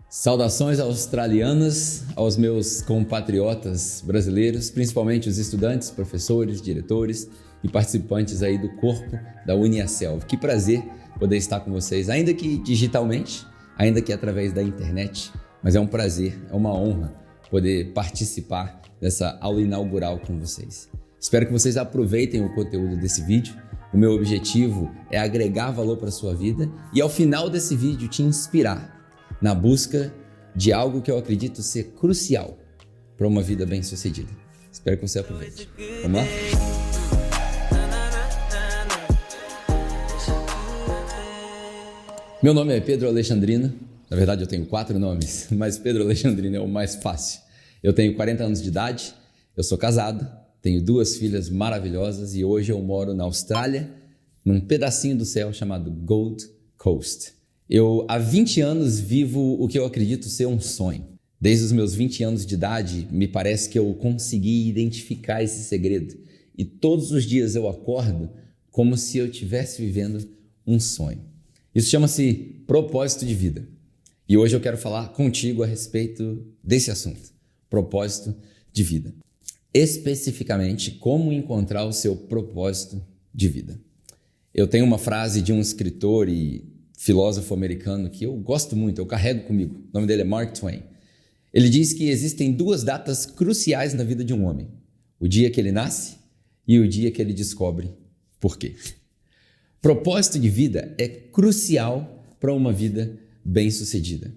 Saudações australianas aos meus compatriotas brasileiros, principalmente os estudantes, professores, diretores e participantes aí do corpo da UniaSelv. Que prazer poder estar com vocês, ainda que digitalmente, ainda que através da internet, mas é um prazer, é uma honra poder participar dessa aula inaugural com vocês. Espero que vocês aproveitem o conteúdo desse vídeo. O meu objetivo é agregar valor para a sua vida e ao final desse vídeo te inspirar na busca de algo que eu acredito ser crucial para uma vida bem-sucedida. Espero que você aproveite. Vamos lá? Meu nome é Pedro Alexandrino. Na verdade, eu tenho 4 nomes, mas Pedro Alexandrino é o mais fácil. Eu tenho 40 anos de idade, eu sou casado, tenho 2 filhas maravilhosas e hoje eu moro na Austrália, num pedacinho do céu chamado Gold Coast. Eu, há 20 anos, vivo o que eu acredito ser um sonho. Desde os meus 20 anos de idade, me parece que eu consegui identificar esse segredo. E todos os dias eu acordo como se eu estivesse vivendo um sonho. Isso chama-se propósito de vida. E hoje eu quero falar contigo a respeito desse assunto, propósito de vida. Especificamente, como encontrar o seu propósito de vida. Eu tenho uma frase de um escritor e filósofo americano que eu gosto muito, eu carrego comigo. O nome dele é Mark Twain. Ele diz que existem 2 datas cruciais na vida de um homem. O dia que ele nasce e o dia que ele descobre por quê. Propósito de vida é crucial para uma vida bem-sucedida.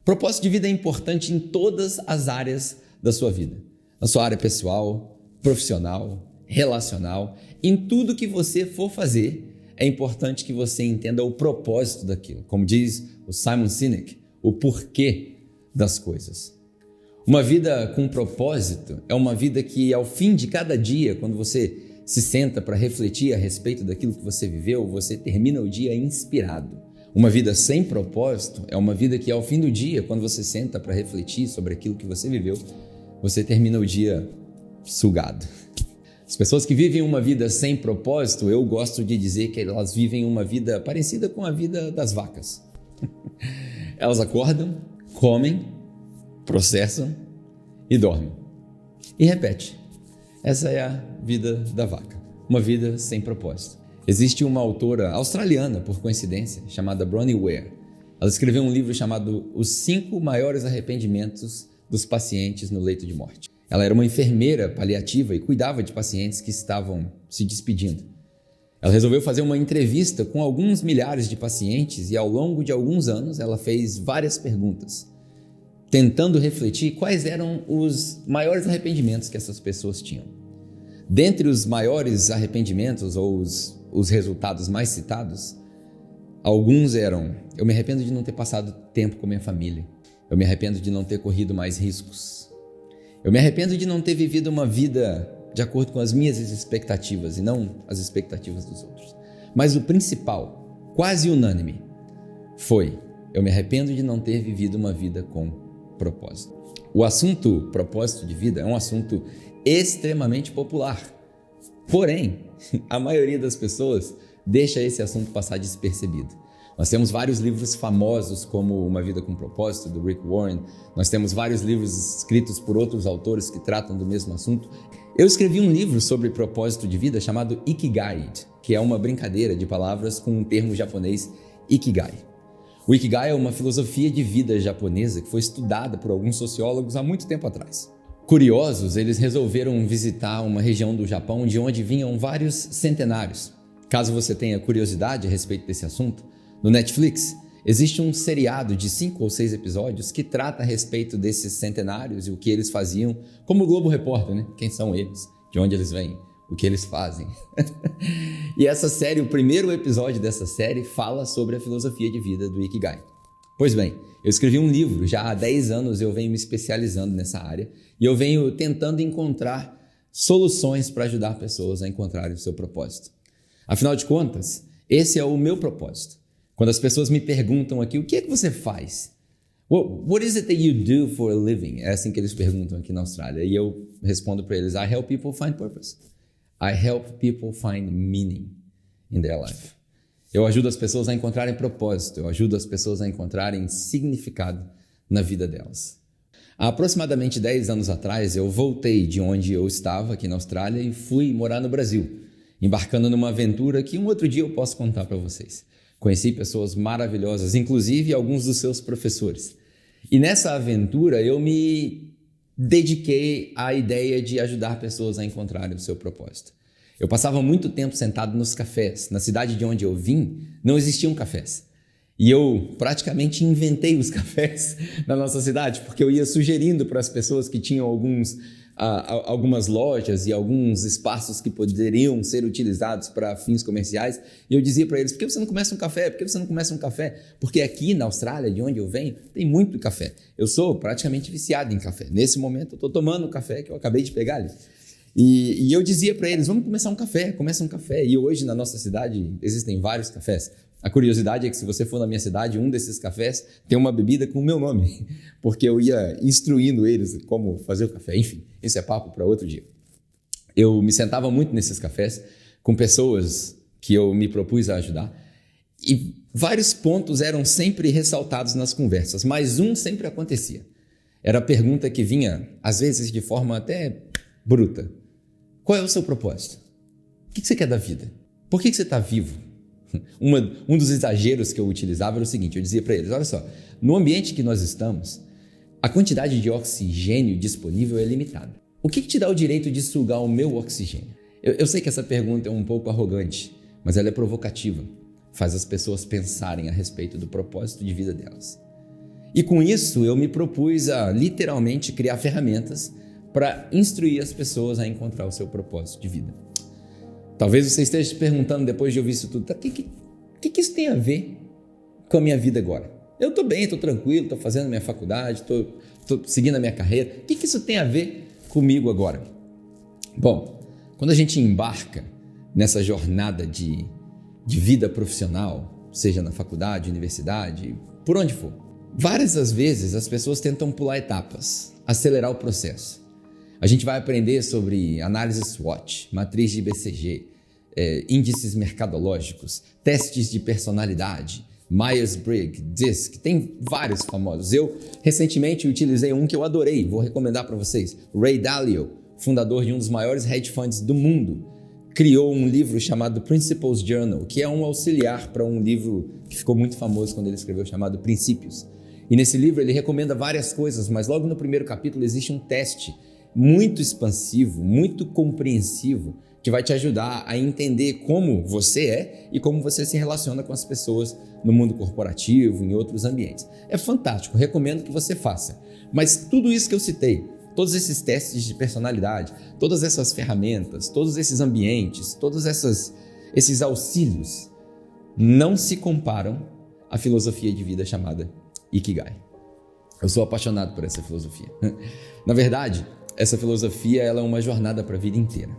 Propósito de vida é importante em todas as áreas da sua vida. Na sua área pessoal, profissional, relacional, em tudo que você for fazer, é importante que você entenda o propósito daquilo. Como diz o Simon Sinek, o porquê das coisas. Uma vida com propósito é uma vida que, ao fim de cada dia, quando você se senta para refletir a respeito daquilo que você viveu, você termina o dia inspirado. Uma vida sem propósito é uma vida que, ao fim do dia, quando você senta para refletir sobre aquilo que você viveu, você termina o dia sugado. As pessoas que vivem uma vida sem propósito, eu gosto de dizer que elas vivem uma vida parecida com a vida das vacas. Elas acordam, comem, processam e dormem. E repete. Essa é a vida da vaca. Uma vida sem propósito. Existe uma autora australiana, por coincidência, chamada Bronnie Ware. Ela escreveu um livro chamado Os 5 Maiores Arrependimentos dos Pacientes no Leito de Morte. Ela era uma enfermeira paliativa e cuidava de pacientes que estavam se despedindo. Ela resolveu fazer uma entrevista com alguns milhares de pacientes e ao longo de alguns anos ela fez várias perguntas, tentando refletir quais eram os maiores arrependimentos que essas pessoas tinham. Dentre os maiores arrependimentos ou os resultados mais citados, alguns eram: eu me arrependo de não ter passado tempo com minha família, eu me arrependo de não ter corrido mais riscos, eu me arrependo de não ter vivido uma vida de acordo com as minhas expectativas e não as expectativas dos outros. Mas o principal, quase unânime, foi: eu me arrependo de não ter vivido uma vida com propósito. O assunto propósito de vida é um assunto extremamente popular. Porém, a maioria das pessoas deixa esse assunto passar despercebido. Nós temos vários livros famosos, como Uma Vida com Propósito, do Rick Warren. Nós temos vários livros escritos por outros autores que tratam do mesmo assunto. Eu escrevi um livro sobre propósito de vida chamado Ikigai, que é uma brincadeira de palavras com um termo japonês Ikigai. O Ikigai é uma filosofia de vida japonesa que foi estudada por alguns sociólogos há muito tempo atrás. Curiosos, eles resolveram visitar uma região do Japão de onde vinham vários centenários. Caso você tenha curiosidade a respeito desse assunto, no Netflix existe um seriado de 5 ou 6 episódios que trata a respeito desses centenários e o que eles faziam, como o Globo Repórter, né? Quem são eles, de onde eles vêm, o que eles fazem. E essa série, o primeiro episódio dessa série, fala sobre a filosofia de vida do Ikigai. Pois bem, eu escrevi um livro, já há 10 anos eu venho me especializando nessa área e eu venho tentando encontrar soluções para ajudar pessoas a encontrarem o seu propósito. Afinal de contas, esse é o meu propósito. Quando as pessoas me perguntam aqui, o que é que você faz? What is it that you do for a living? É assim que eles perguntam aqui na Austrália. E eu respondo para eles, I help people find purpose. I help people find meaning in their life. Eu ajudo as pessoas a encontrarem propósito, eu ajudo as pessoas a encontrarem significado na vida delas. Há aproximadamente 10 anos atrás, eu voltei de onde eu estava, aqui na Austrália, e fui morar no Brasil, embarcando numa aventura que um outro dia eu posso contar para vocês. Conheci pessoas maravilhosas, inclusive alguns dos seus professores. E nessa aventura eu me dediquei à ideia de ajudar pessoas a encontrarem o seu propósito. Eu passava muito tempo sentado nos cafés. Na cidade de onde eu vim, não existiam cafés. E eu praticamente inventei os cafés na nossa cidade, porque eu ia sugerindo para as pessoas que tinham algumas lojas e alguns espaços que poderiam ser utilizados para fins comerciais, e eu dizia para eles: por que você não começa um café? Por que você não começa um café? Porque aqui na Austrália, de onde eu venho, tem muito café. Eu sou praticamente viciado em café. Nesse momento eu estou tomando o café que eu acabei de pegar ali. E eu dizia para eles: vamos começar um café, começa um café. E hoje na nossa cidade existem vários cafés. A curiosidade é que se você for na minha cidade, um desses cafés tem uma bebida com o meu nome, porque eu ia instruindo eles como fazer o café. Enfim, esse é papo para outro dia. Eu me sentava muito nesses cafés com pessoas que eu me propus a ajudar, e vários pontos eram sempre ressaltados nas conversas, mas um sempre acontecia. Era a pergunta que vinha, às vezes de forma até bruta: qual é o seu propósito? O que você quer da vida? Por que você está vivo? Um dos exageros que eu utilizava era o seguinte: eu dizia para eles: olha só, no ambiente que nós estamos, a quantidade de oxigênio disponível é limitada. O que te dá o direito de sugar o meu oxigênio? Eu sei que essa pergunta é um pouco arrogante, mas ela é provocativa. Faz as pessoas pensarem a respeito do propósito de vida delas. E com isso eu me propus a literalmente criar ferramentas para instruir as pessoas a encontrar o seu propósito de vida. Talvez você esteja se perguntando, depois de ouvir isso tudo: o que isso tem a ver com a minha vida agora? Eu estou bem, estou tranquilo, estou fazendo minha faculdade, estou seguindo a minha carreira. O que isso tem a ver comigo agora? Bom, quando a gente embarca nessa jornada de vida profissional, seja na faculdade, universidade, por onde for, várias das vezes as pessoas tentam pular etapas, acelerar o processo. A gente vai aprender sobre análise SWOT, matriz de BCG, índices mercadológicos, testes de personalidade, Myers-Briggs, DISC, tem vários famosos. Eu recentemente utilizei um que eu adorei, vou recomendar para vocês. Ray Dalio, fundador de um dos maiores hedge funds do mundo, criou um livro chamado Principles Journal, que é um auxiliar para um livro que ficou muito famoso quando ele escreveu, chamado Princípios. E nesse livro ele recomenda várias coisas, mas logo no primeiro capítulo existe um teste muito expansivo, muito compreensivo, que vai te ajudar a entender como você é e como você se relaciona com as pessoas no mundo corporativo, em outros ambientes. É fantástico, recomendo que você faça. Mas tudo isso que eu citei, todos esses testes de personalidade, todas essas ferramentas, todos esses ambientes, todos esses auxílios, não se comparam à filosofia de vida chamada Ikigai. Eu sou apaixonado por essa filosofia. Na verdade, essa filosofia ela é uma jornada para a vida inteira.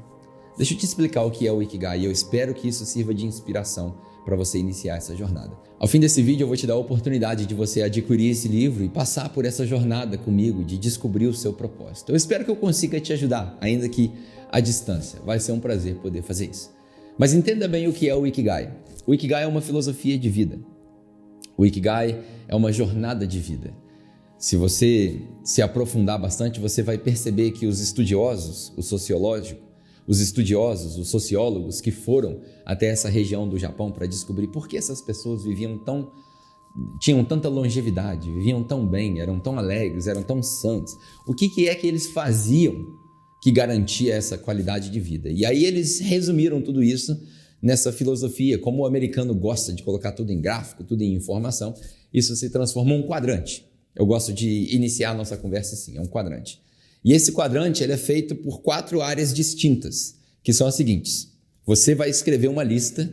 Deixa eu te explicar o que é o Ikigai e eu espero que isso sirva de inspiração para você iniciar essa jornada. Ao fim desse vídeo eu vou te dar a oportunidade de você adquirir esse livro e passar por essa jornada comigo de descobrir o seu propósito. Eu espero que eu consiga te ajudar, ainda que à distância. Vai ser um prazer poder fazer isso. Mas entenda bem o que é o Ikigai. O Ikigai é uma filosofia de vida. O Ikigai é uma jornada de vida. Se você se aprofundar bastante, você vai perceber que os estudiosos, os sociólogos que foram até essa região do Japão para descobrir por que essas pessoas tinham tanta longevidade, viviam tão bem, eram tão alegres, eram tão santos. O que é que eles faziam que garantia essa qualidade de vida? E aí eles resumiram tudo isso nessa filosofia. Como o americano gosta de colocar tudo em gráfico, tudo em informação, isso se transformou em um quadrante. Eu gosto de iniciar a nossa conversa assim, é um quadrante. E esse quadrante ele é feito por 4 áreas distintas, que são as seguintes. Você vai escrever uma lista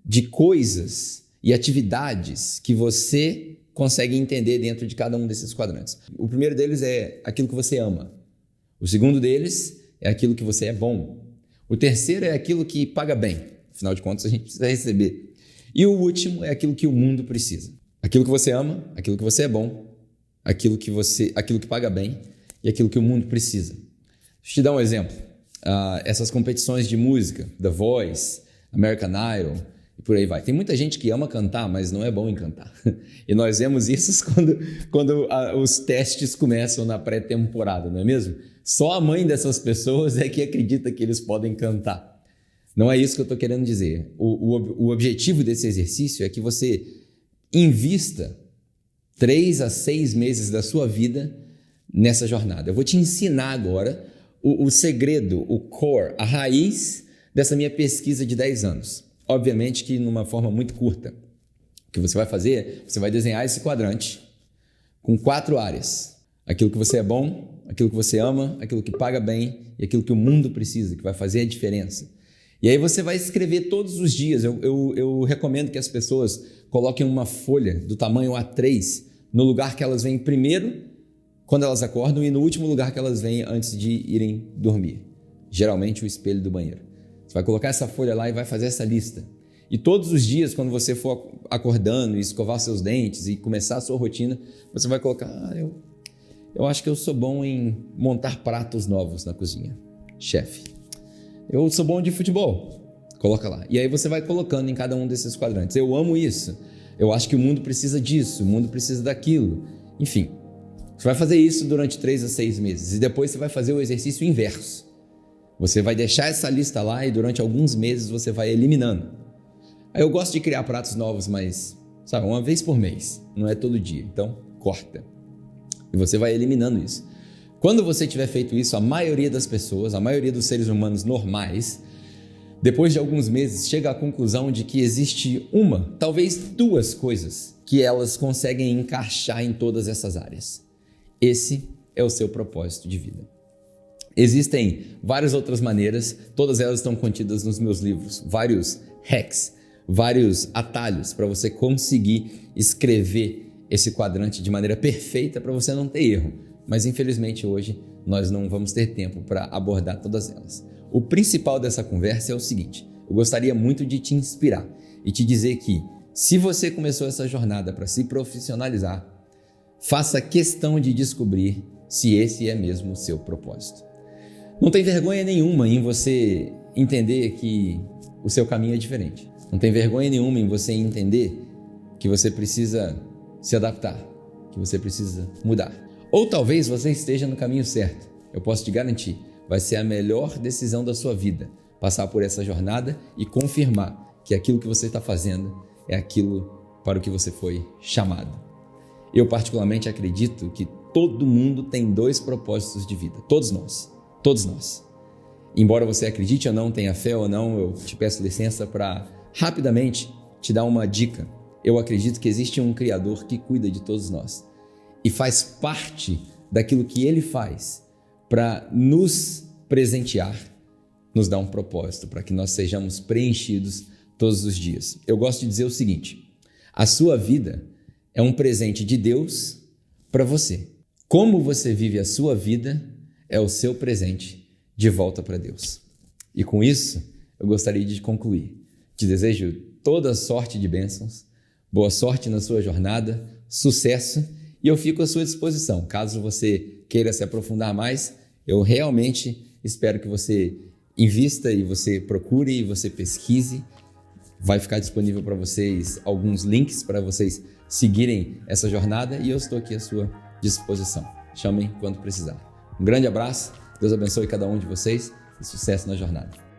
de coisas e atividades que você consegue entender dentro de cada um desses quadrantes. O primeiro deles é aquilo que você ama. O segundo deles é aquilo que você é bom. O terceiro é aquilo que paga bem. Afinal de contas, a gente precisa receber. E o último é aquilo que o mundo precisa. Aquilo que você ama, aquilo que você é bom, aquilo que paga bem e aquilo que o mundo precisa. Deixa eu te dar um exemplo. Essas competições de música, The Voice, American Idol, e por aí vai. Tem muita gente que ama cantar, mas não é bom em cantar. E nós vemos isso quando os testes começam na pré-temporada, não é mesmo? Só a mãe dessas pessoas é que acredita que eles podem cantar. Não é isso que eu estou querendo dizer. O objetivo desse exercício é que você invista 3 a 6 meses da sua vida nessa jornada. Eu vou te ensinar agora o segredo, o core, a raiz dessa minha pesquisa de 10 anos. Obviamente que numa forma muito curta. O que você vai fazer, você vai desenhar esse quadrante com 4 áreas. Aquilo que você é bom, aquilo que você ama, aquilo que paga bem e aquilo que o mundo precisa, que vai fazer a diferença. E aí você vai escrever todos os dias. Eu recomendo que as pessoas coloquem uma folha do tamanho A3 no lugar que elas veem primeiro quando elas acordam e no último lugar que elas veem antes de irem dormir. Geralmente o espelho do banheiro. Você vai colocar essa folha lá e vai fazer essa lista. E todos os dias, quando você for acordando e escovar seus dentes e começar a sua rotina, você vai colocar, eu acho que eu sou bom em montar pratos novos na cozinha. Chefe. Eu sou bom de futebol. Coloca lá. E aí você vai colocando em cada um desses quadrantes. Eu amo isso. Eu acho que o mundo precisa disso. O mundo precisa daquilo. Enfim. Você vai fazer isso durante 3 a 6 meses. E depois você vai fazer o exercício inverso. Você vai deixar essa lista lá e durante alguns meses você vai eliminando. Aí eu gosto de criar pratos novos, mas, sabe, uma vez por mês. Não é todo dia. Então, corta. E você vai eliminando isso. Quando você tiver feito isso, a maioria das pessoas, a maioria dos seres humanos normais, depois de alguns meses, chega à conclusão de que existe uma, talvez 2 coisas que elas conseguem encaixar em todas essas áreas. Esse é o seu propósito de vida. Existem várias outras maneiras, todas elas estão contidas nos meus livros, vários hacks, vários atalhos para você conseguir escrever esse quadrante de maneira perfeita para você não ter erro. Mas infelizmente hoje nós não vamos ter tempo para abordar todas elas. O principal dessa conversa é o seguinte: eu gostaria muito de te inspirar e te dizer que se você começou essa jornada para se profissionalizar, faça questão de descobrir se esse é mesmo o seu propósito. Não tem vergonha nenhuma em você entender que o seu caminho é diferente. Não tem vergonha nenhuma em você entender que você precisa se adaptar, que você precisa mudar. Ou talvez você esteja no caminho certo. Eu posso te garantir, vai ser a melhor decisão da sua vida passar por essa jornada e confirmar que aquilo que você está fazendo é aquilo para o que você foi chamado. Eu particularmente acredito que todo mundo tem 2 propósitos de vida, todos nós. Embora você acredite ou não, tenha fé ou não, eu te peço licença para rapidamente te dar uma dica. Eu acredito que existe um Criador que cuida de todos nós e faz parte daquilo que Ele faz para nos presentear, nos dar um propósito, para que nós sejamos preenchidos todos os dias. Eu gosto de dizer o seguinte: a sua vida é um presente de Deus para você. Como você vive a sua vida é o seu presente de volta para Deus. E com isso, eu gostaria de concluir. Te desejo toda sorte de bênçãos, boa sorte na sua jornada, sucesso, e eu fico à sua disposição. Caso você queira se aprofundar mais, eu realmente espero que você invista e você procure e você pesquise. Vai ficar disponível para vocês alguns links para vocês seguirem essa jornada e eu estou aqui à sua disposição. Chamem quando precisar. Um grande abraço, Deus abençoe cada um de vocês e sucesso na jornada.